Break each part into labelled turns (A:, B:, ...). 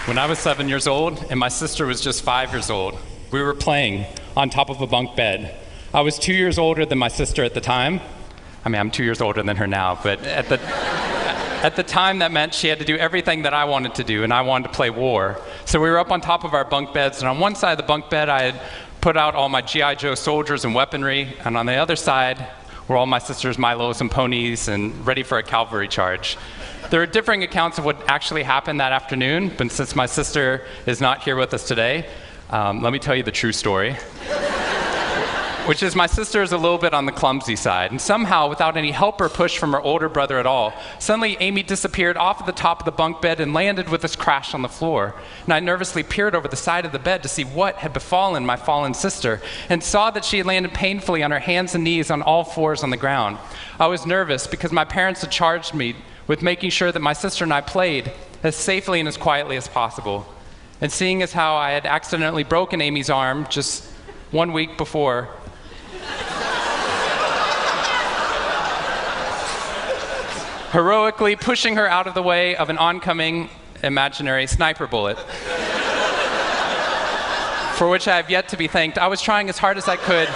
A: When I was 7 years old and my sister was just 5 years old, we were playing on top of a bunk bed. I was 2 years older than my sister at the time. I mean, I'm 2 years older than her now, but at the time that meant she had to do everything that I wanted to do, and I wanted to play war. So we were up on top of our bunk beds, and on one side of the bunk bed I had put out all my G.I. Joe soldiers and weaponry, and on the other side were all my sister's Milos and ponies and ready for a cavalry charge. There are differing accounts of what actually happened that afternoon, but since my sister is not here with us today, let me tell you the true story. Which is my sister is a little bit on the clumsy side, and somehow, without any help or push from her older brother at all, suddenly Amy disappeared off of the top of the bunk bed and landed with us crash on the floor. And I nervously peered over the side of the bed to see what had befallen my fallen sister, and saw that she had landed painfully on her hands and knees on all fours on the ground. I was nervous because my parents had charged me with making sure that my sister and I played as safely and as quietly as possible. And seeing as how I had accidentally broken Amy's arm just 1 week before, heroically pushing her out of the way of an oncoming imaginary sniper bullet, for which I have yet to be thanked. I was trying as hard as I could.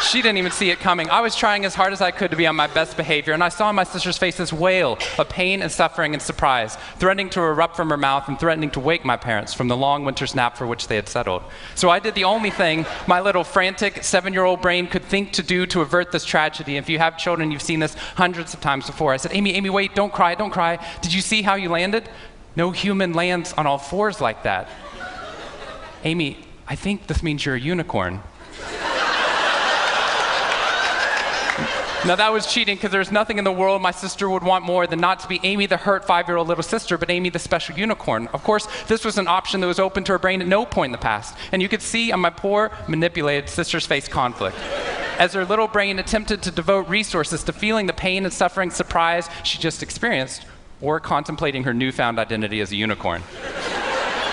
A: She didn't even see it coming. I was trying as hard as I could to be on my best behavior, and I saw my sister's face this wail of pain and suffering and surprise, threatening to erupt from her mouth and threatening to wake my parents from the long winter's nap for which they had settled. So I did the only thing my little frantic 7-year-old brain could think to do to avert this tragedy. If you have children, you've seen this hundreds of times before. I said, Amy, wait, don't cry, don't cry. Did you see how you landed? No human lands on all fours like that. Amy, I think this means you're a unicorn. Now that was cheating, because there's nothing in the world my sister would want more than not to be Amy the hurt 5-year-old little sister, but Amy the special unicorn. Of course, this was an option that was open to her brain at no point in the past. And you could see on my poor, manipulated sister's face conflict, as her little brain attempted to devote resources to feeling the pain and suffering surprise she just experienced, or contemplating her newfound identity as a unicorn.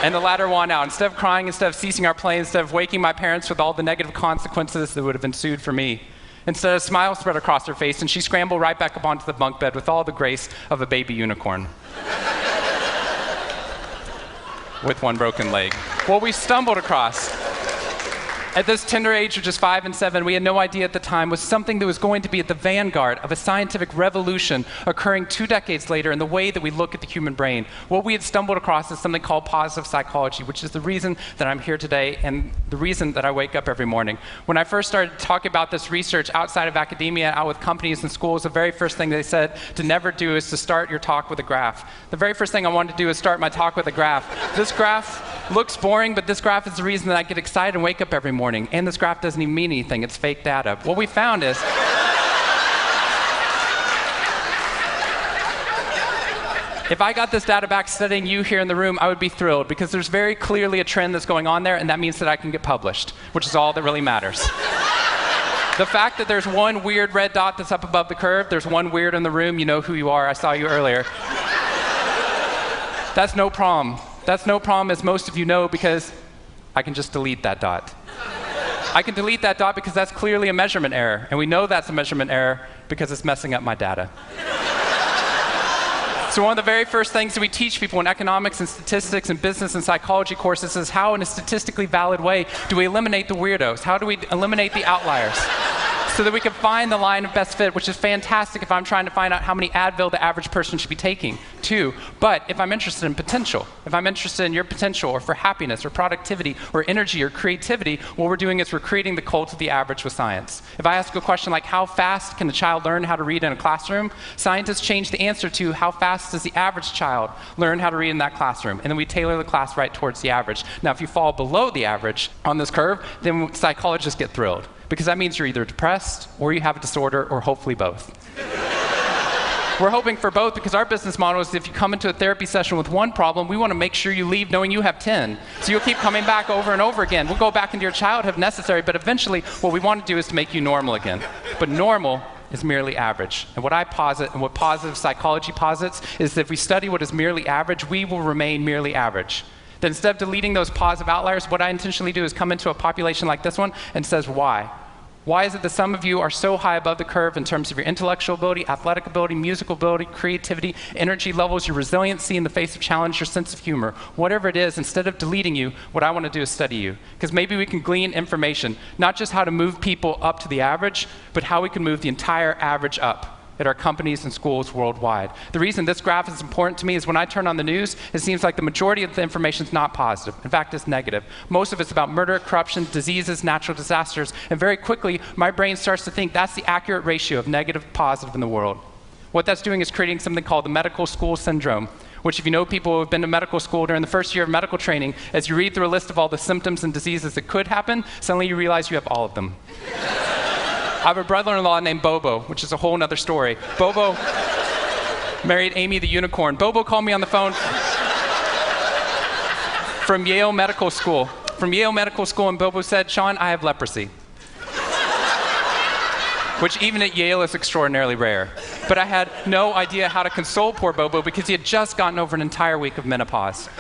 A: And the latter won out. Instead of crying, instead of ceasing our play, instead of waking my parents with all the negative consequences that would have ensued for me, instead, a smile spread across her face, and she scrambled right back up onto the bunk bed with all the grace of a baby unicorn. With one broken leg. What we stumbled across at this tender age of just 5 and 7, we had no idea at the time, was something that was going to be at the vanguard of a scientific revolution occurring 2 decades later in the way that we look at the human brain. What we had stumbled across is something called positive psychology, which is the reason that I'm here today and the reason that I wake up every morning. When I first started talking about this research outside of academia, out with companies and schools, the very first thing they said to never do is to start your talk with a graph. The very first thing I wanted to do is start my talk with a graph. This graph looks boring, but this graph is the reason that I get excited and wake up every morning. And this graph doesn't even mean anything. It's fake data. What we found is if I got this data back studying you here in the room, I would be thrilled, because there's very clearly a trend that's going on there, and that means that I can get published, which is all that really matters. The fact that there's one weird red dot that's up above the curve, there's one weird in the room, you know who you are, I saw you earlier. That's no problem. That's no problem, as most of you know, because I can just delete that dot. I can delete that dot because that's clearly a measurement error, and we know that's a measurement error because it's messing up my data. So one of the very first things that we teach people in economics and statistics and business and psychology courses is how, in a statistically valid way, do we eliminate the weirdos? How do we eliminate the outliers? So that we can find the line of best fit, which is fantastic if I'm trying to find out how many Advil the average person should be taking, too. But if I'm interested in potential, if I'm interested in your potential, or for happiness, or productivity, or energy, or creativity, what we're doing is we're creating the cult of the average with science. If I ask a question like, how fast can a child learn how to read in a classroom? Scientists change the answer to, how fast does the average child learn how to read in that classroom? And then we tailor the class right towards the average. Now, if you fall below the average on this curve, then psychologists get thrilled, because that means you're either depressed, or you have a disorder, or hopefully both. We're hoping for both, because our business model is if you come into a therapy session with one problem, we want to make sure you leave knowing you have 10. So you'll keep coming back over and over again. We'll go back into your childhood if necessary, but eventually what we want to do is to make you normal again. But normal is merely average. And what I posit, and what positive psychology posits, is that if we study what is merely average, we will remain merely average. Then instead of deleting those positive outliers, what I intentionally do is come into a population like this one and says, why? Why is it that some of you are so high above the curve in terms of your intellectual ability, athletic ability, musical ability, creativity, energy levels, your resiliency in the face of challenge, your sense of humor? Whatever it is, instead of deleting you, what I want to do is study you. Because maybe we can glean information, not just how to move people up to the average, but how we can move the entire average up at our companies and schools worldwide. The reason this graph is important to me is when I turn on the news, it seems like the majority of the information is not positive. In fact, it's negative. Most of it's about murder, corruption, diseases, natural disasters, and very quickly, my brain starts to think that's the accurate ratio of negative to positive in the world. What that's doing is creating something called the medical school syndrome, which if you know people who have been to medical school during the first year of medical training, as you read through a list of all the symptoms and diseases that could happen, suddenly you realize you have all of them. I have a brother-in-law named Bobo, which is a whole other story. Bobo married Amy the unicorn. Bobo called me on the phone from Yale Medical School. And Bobo said, Shawn, I have leprosy. Which even at Yale is extraordinarily rare. But I had no idea how to console poor Bobo because he had just gotten over an entire week of menopause.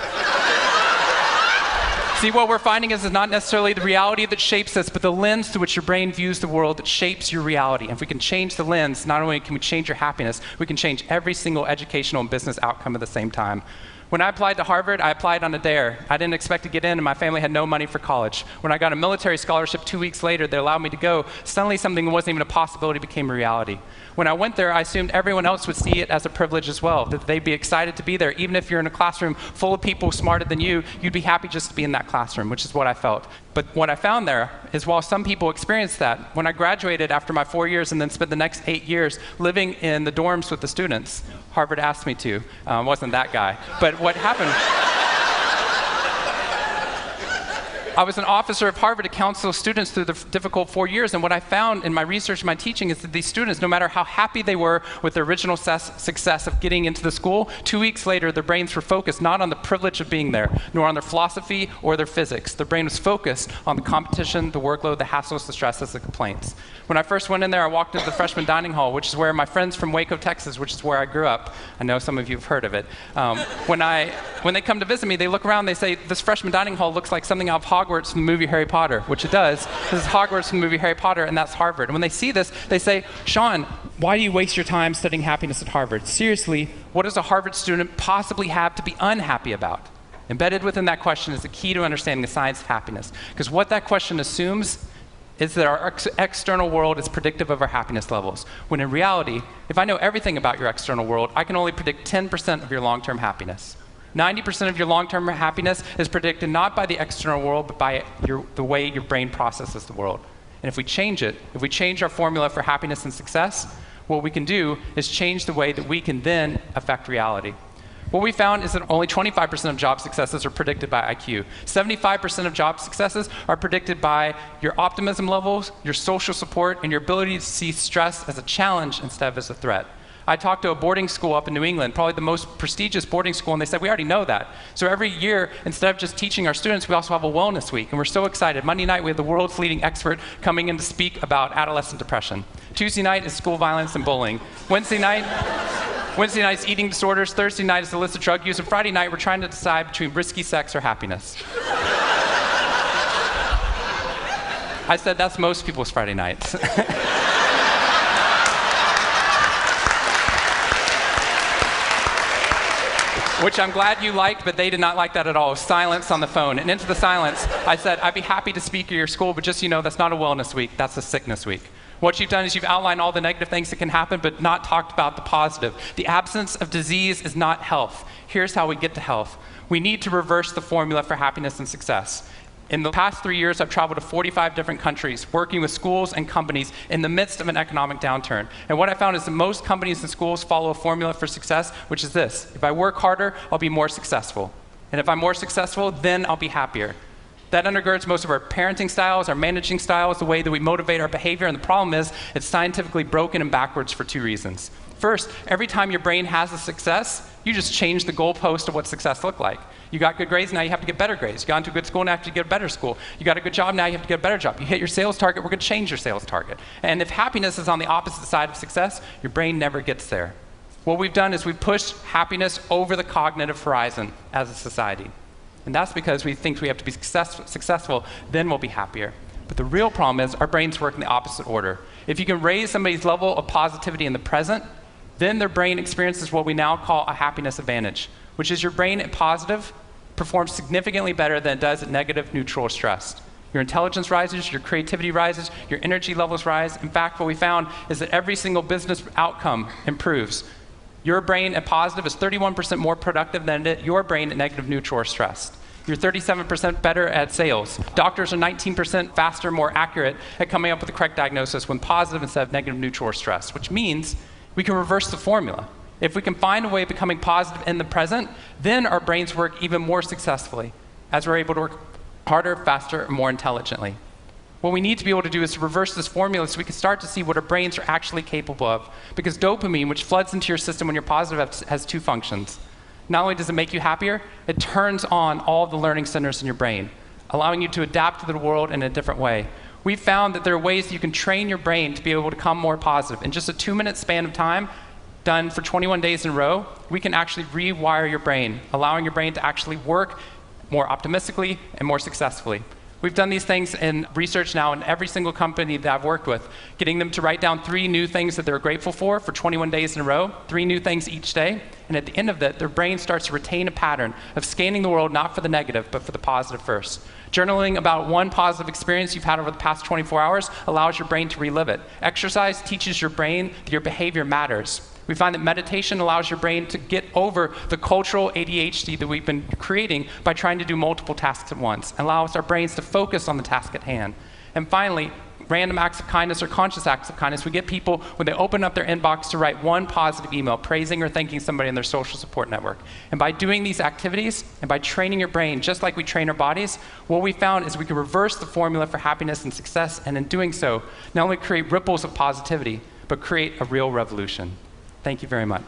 A: See, what we're finding is not necessarily the reality that shapes us, but the lens through which your brain views the world that shapes your reality. And if we can change the lens, not only can we change your happiness, we can change every single educational and business outcome at the same time. When I applied to Harvard, I applied on a dare. I didn't expect to get in, and my family had no money for college. When I got a military scholarship 2 weeks later that allowed me to go, suddenly something that wasn't even a possibility became a reality. When I went there, I assumed everyone else would see it as a privilege as well, that they'd be excited to be there. Even if you're in a classroom full of people smarter than you, you'd be happy just to be in that classroom, which is what I felt. But what I found there is while some people experienced that, when I graduated after my 4 years and then spent the next 8 years living in the dorms with the students, Harvard asked me to. Wasn't that guy. But what happened, I was an officer of Harvard to counsel students through the difficult 4 years, and what I found in my research and my teaching is that these students, no matter how happy they were with their original success of getting into the school, 2 weeks later their brains were focused not on the privilege of being there, nor on their philosophy or their physics. Their brain was focused on the competition, the workload, the hassles, the stresses, the complaints. When I first went in there, I walked into the freshman dining hall, which is where my friends from Waco, Texas, which is where I grew up, I know some of you have heard of it. When they come to visit me, they look around, they say, this freshman dining hall looks like something out of Hogwarts from the movie Harry Potter, which it does. This is Hogwarts from the movie Harry Potter, and that's Harvard. And when they see this, they say, Shawn, why do you waste your time studying happiness at Harvard? Seriously, what does a Harvard student possibly have to be unhappy about? Embedded within that question is the key to understanding the science of happiness. Because what that question assumes is that our external world is predictive of our happiness levels. When in reality, if I know everything about your external world, I can only predict 10% of your long-term happiness. 90% of your long-term happiness is predicted not by the external world, but by the way your brain processes the world. And if we change it, if we change our formula for happiness and success, what we can do is change the way that we can then affect reality. What we found is that only 25% of job successes are predicted by IQ. 75% of job successes are predicted by your optimism levels, your social support, and your ability to see stress as a challenge instead of as a threat. I talked to a boarding school up in New England, probably the most prestigious boarding school, and they said, we already know that. So every year, instead of just teaching our students, we also have a wellness week, and we're so excited. Monday night, we have the world's leading expert coming in to speak about adolescent depression. Tuesday night is school violence and bullying. Wednesday night is eating disorders. Thursday night is illicit drug use. And Friday night, we're trying to decide between risky sex or happiness. I said, that's most people's Friday nights. Which I'm glad you liked, but they did not like that at all. Silence on the phone. And into the silence, I said, I'd be happy to speak at your school, but just so you know, that's not a wellness week, that's a sickness week. What you've done is you've outlined all the negative things that can happen, but not talked about the positive. The absence of disease is not health. Here's how we get to health. We need to reverse the formula for happiness and success. In the past 3 years, I've traveled to 45 different countries, working with schools and companies in the midst of an economic downturn. And what I found is that most companies and schools follow a formula for success, which is this. If I work harder, I'll be more successful. And if I'm more successful, then I'll be happier. That undergirds most of our parenting styles, our managing styles, the way that we motivate our behavior. And the problem is it's scientifically broken and backwards for 2 reasons. First, every time your brain has a success, you just change the goalpost of what success looked like. You got good grades, now you have to get better grades. You got into a good school, now you have to get a better school. You got a good job, now you have to get a better job. You hit your sales target, we're going to change your sales target. And if happiness is on the opposite side of success, your brain never gets there. What we've done is we've pushed happiness over the cognitive horizon as a society. And that's because we think we have to be successful, then we'll be happier. But the real problem is our brains work in the opposite order. If you can raise somebody's level of positivity in the present, then their brain experiences what we now call a happiness advantage, which is your brain at positive performs significantly better than it does at negative, neutral, or stressed. Your intelligence rises, your creativity rises, your energy levels rise. In fact, what we found is that every single business outcome improves. Your brain at positive is 31% more productive than your brain at negative, neutral, or stressed. You're 37% better at sales. Doctors are 19% faster, more accurate at coming up with the correct diagnosis when positive instead of negative, neutral, or stressed, which means we can reverse the formula. If we can find a way of becoming positive in the present, then our brains work even more successfully, as we're able to work harder, faster, and more intelligently. What we need to be able to do is to reverse this formula so we can start to see what our brains are actually capable of. Because dopamine, which floods into your system when you're positive, has 2 functions. Not only does it make you happier, it turns on all the learning centers in your brain, allowing you to adapt to the world in a different way. We found that there are ways that you can train your brain to be able to become more positive. In just a 2-minute span of time, done for 21 days in a row, we can actually rewire your brain, allowing your brain to actually work more optimistically and more successfully. We've done these things in research now in every single company that I've worked with, getting them to write down 3 new things that they're grateful for 21 days in a row, 3 new things each day. And at the end of that, their brain starts to retain a pattern of scanning the world not for the negative, but for the positive first. Journaling about one positive experience you've had over the past 24 hours allows your brain to relive it. Exercise teaches your brain that your behavior matters. We find that meditation allows your brain to get over the cultural ADHD that we've been creating by trying to do multiple tasks at once, and allows our brains to focus on the task at hand. And finally, random acts of kindness or conscious acts of kindness. We get people, when they open up their inbox, to write one positive email praising or thanking somebody in their social support network. And by doing these activities and by training your brain, just like we train our bodies, what we found is we can reverse the formula for happiness and success, and in doing so, not only create ripples of positivity, but create a real revolution. Thank you very much.